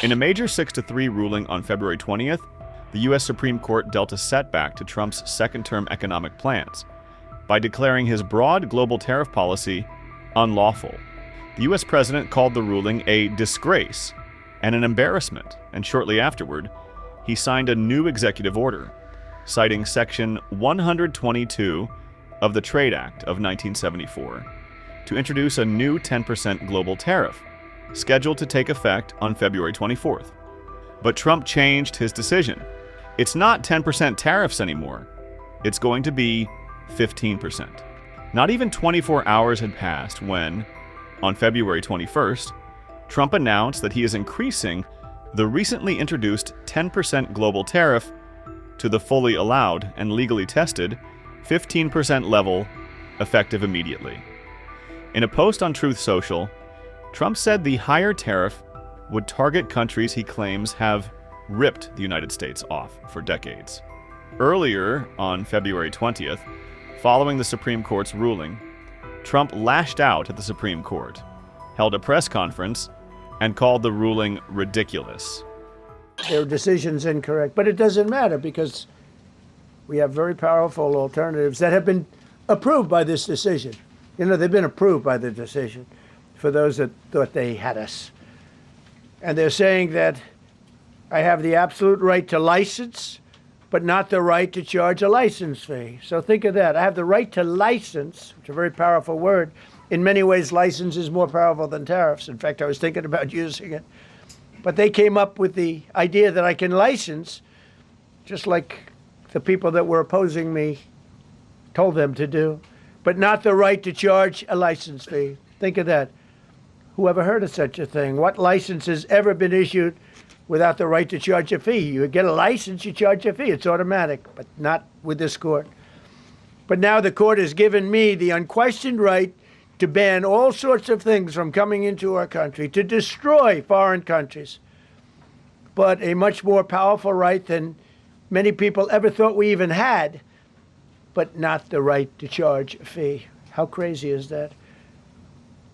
In a major 6-3 ruling on February 20th, the U.S. Supreme Court dealt a setback to Trump's second-term economic plans by declaring his broad global tariff policy unlawful. The U.S. president called the ruling a disgrace and an embarrassment, and shortly afterward, he signed a new executive order, citing Section 122 of the Trade Act of 1974, to introduce a new 10% global tariff, scheduled to take effect on February 24th. But Trump changed his decision. It's not 10% tariffs anymore. It's going to be 15%. Not even 24 hours had passed when, on February 21st, Trump announced that he is increasing the recently introduced 10% global tariff to the fully allowed and legally tested 15% level, effective immediately. In a post on Truth Social, Trump said the higher tariff would target countries he claims have ripped the United States off for decades. Earlier, on February 20th, following the Supreme Court's ruling, Trump lashed out at the Supreme Court, held a press conference, and called the ruling ridiculous. Their decision's incorrect, but it doesn't matter because we have very powerful alternatives that have been approved by this decision. You know, they've been approved by the decision for those that thought they had us. And they're saying that I have the absolute right to license, but not the right to charge a license fee. So think of that. I have the right to license, which is a very powerful word. In many ways, license is more powerful than tariffs. In fact, I was thinking about using it. But they came up with the idea that I can license, just like the people that were opposing me told them to do, but not the right to charge a license fee. Think of that. Who ever heard of such a thing? What license has ever been issued without the right to charge a fee? You get a license, you charge a fee. It's automatic, but not with this court. But now the court has given me the unquestioned right to ban all sorts of things from coming into our country, to destroy foreign countries. But a much more powerful right than many people ever thought we even had, but not the right to charge a fee. How crazy is that?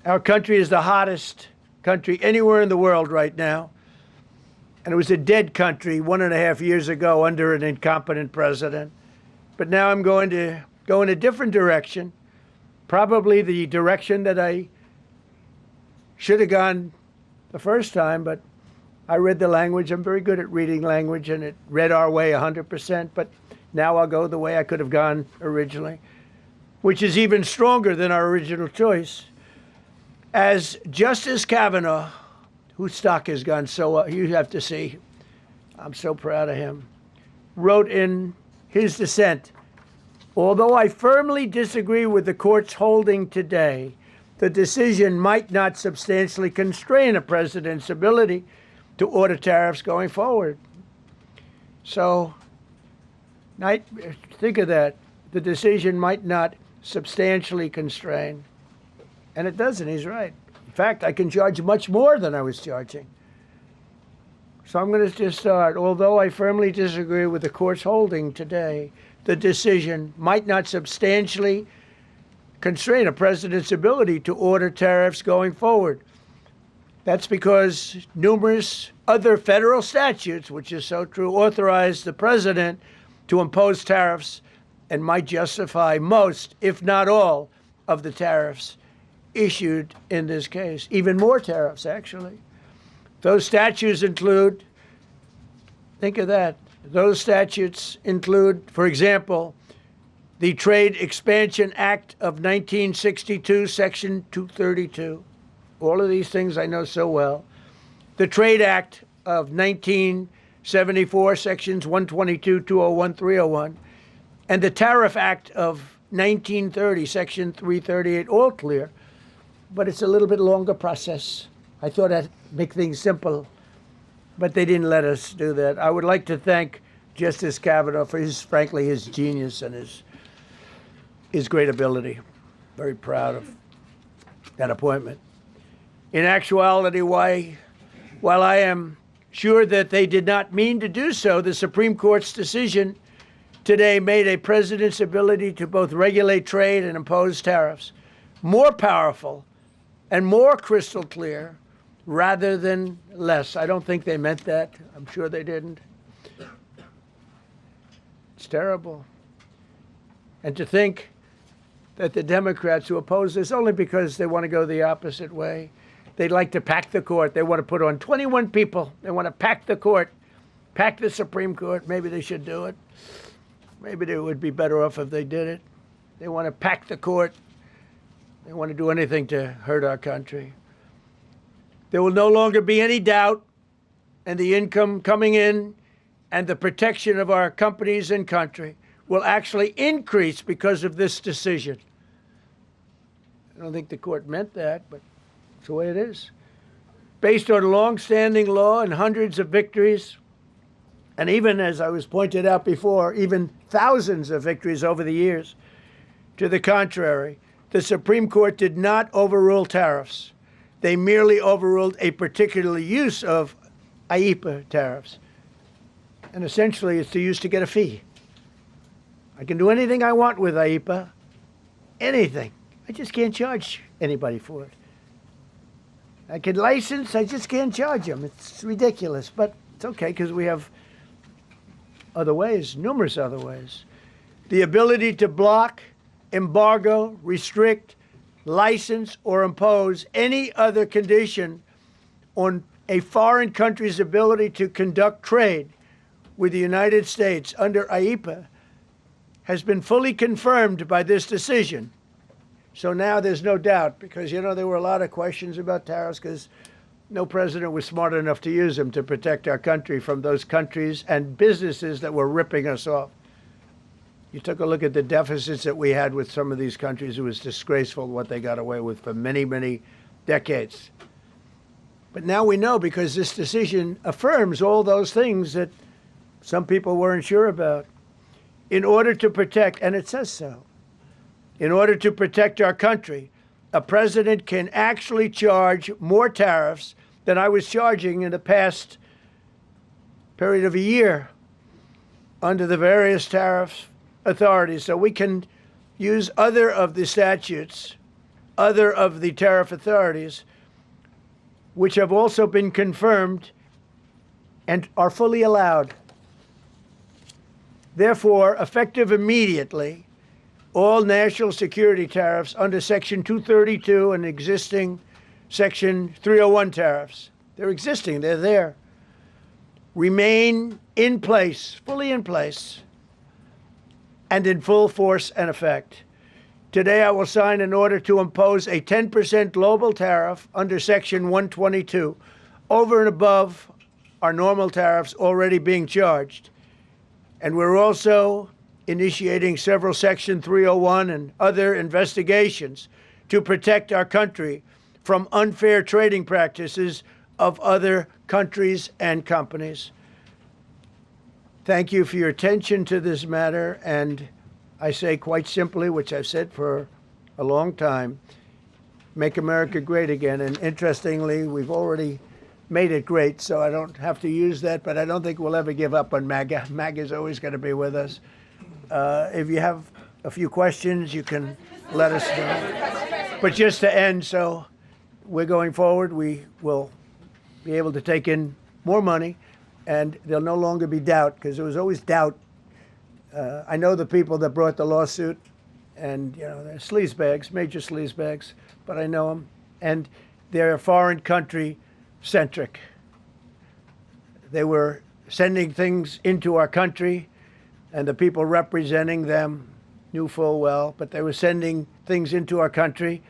Our country is the hottest country anywhere in the world right now. And it was a dead country 1.5 years ago under an incompetent president. But now I'm going to go in a different direction, probably the direction that I should have gone the first time, but I read the language. I'm very good at reading language, and it read our way 100%, but now I'll go the way I could have gone originally, which is even stronger than our original choice. As Justice Kavanaugh, whose stock has gone so up, you have to see, I'm so proud of him, wrote in his dissent, although I firmly disagree with the court's holding today, the decision might not substantially constrain a president's ability to order tariffs going forward. So, think of that. The decision might not substantially constrain. And it doesn't, he's right. In fact, I can charge much more than I was charging. So I'm going to just start. Although I firmly disagree with the court's holding today, the decision might not substantially constrain a president's ability to order tariffs going forward. That's because numerous other federal statutes, which is so true, authorize the president to impose tariffs and might justify most, if not all, of the tariffs issued in this case. Even more tariffs, actually. Those statutes include, think of that, those statutes include, for example, the Trade Expansion Act of 1962, Section 232. All of these things I know so well. The Trade Act of 1974, Sections 122, 201, 301. And the Tariff Act of 1930, Section 338, all clear. But it's a little bit longer process. I thought I'd make things simple, but they didn't let us do that. I would like to thank Justice Kavanaugh for frankly, his genius and his great ability. Very proud of that appointment. In actuality, while I am sure that they did not mean to do so, the Supreme Court's decision today made a president's ability to both regulate trade and impose tariffs more powerful and more crystal clear rather than less. I don't think they meant that. I'm sure they didn't. It's terrible. And to think that the Democrats who oppose this only because they want to go the opposite way, they'd like to pack the court. They want to put on 21 people. They want to pack the court, pack the Supreme Court. Maybe they should do it. Maybe they would be better off if they did it. They want to pack the court. They want to do anything to hurt our country. There will no longer be any doubt, and the income coming in and the protection of our companies and country will actually increase because of this decision. I don't think the court meant that, but it's the way it is. Based on long-standing law and hundreds of victories, and even, as I was pointed out before, even thousands of victories over the years, to the contrary, the Supreme Court did not overrule tariffs. They merely overruled a particular use of IEEPA tariffs. And essentially, it's used to get a fee. I can do anything I want with IEEPA, anything. I just can't charge anybody for it. I can license, I just can't charge them. It's ridiculous, but it's okay because we have other ways, numerous other ways. The ability to block, embargo, restrict, license, or impose any other condition on a foreign country's ability to conduct trade with the United States under IEEPA has been fully confirmed by this decision. So now there's no doubt, because, you know, there were a lot of questions about tariffs because no president was smart enough to use them to protect our country from those countries and businesses that were ripping us off. You took a look at the deficits that we had with some of these countries. It was disgraceful what they got away with for many, many decades. But now we know, because this decision affirms all those things that some people weren't sure about. In order to protect, and it says so, in order to protect our country, a president can actually charge more tariffs than I was charging in the past period of a year under the various tariff authorities. So we can use other of the statutes, other of the tariff authorities, which have also been confirmed and are fully allowed. Therefore, effective immediately, all national security tariffs under Section 232 and existing Section 301 tariffs, they're existing, they're there, remain in place, fully in place, and in full force and effect. Today, I will sign an order to impose a 10% global tariff under Section 122 over and above our normal tariffs already being charged. And we're also initiating several Section 301 and other investigations to protect our country from unfair trading practices of other countries and companies. Thank you for your attention to this matter, and I say quite simply, which I've said for a long time, make America great again. And interestingly, we've already made it great, so I don't have to use that, but I don't think we'll ever give up on MAGA. MAGA is always going to be with us. If you have a few questions, you can let us know. But just to end, so we're going forward, we will be able to take in more money, and there'll no longer be doubt, because there was always doubt. I know the people that brought the lawsuit, and, you know, they're sleazebags, major sleazebags, but I know them, and they're foreign country centric. They were sending things into our country, and the people representing them knew full well, but they were sending things into our country,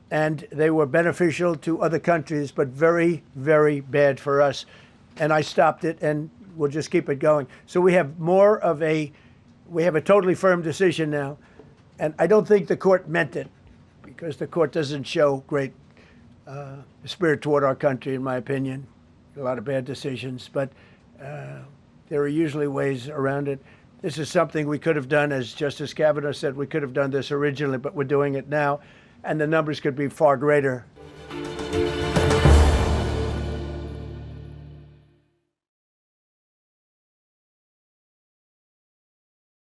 and they were beneficial to other countries, but very, very bad for us. And I stopped it, and we'll just keep it going. So we have a totally firm decision now, and I don't think the court meant it, because the court doesn't show great spirit toward our country, in my opinion. A lot of bad decisions, but there are usually ways around it. This is something we could have done, as Justice Kavanaugh said, we could have done this originally, but we're doing it now, and the numbers could be far greater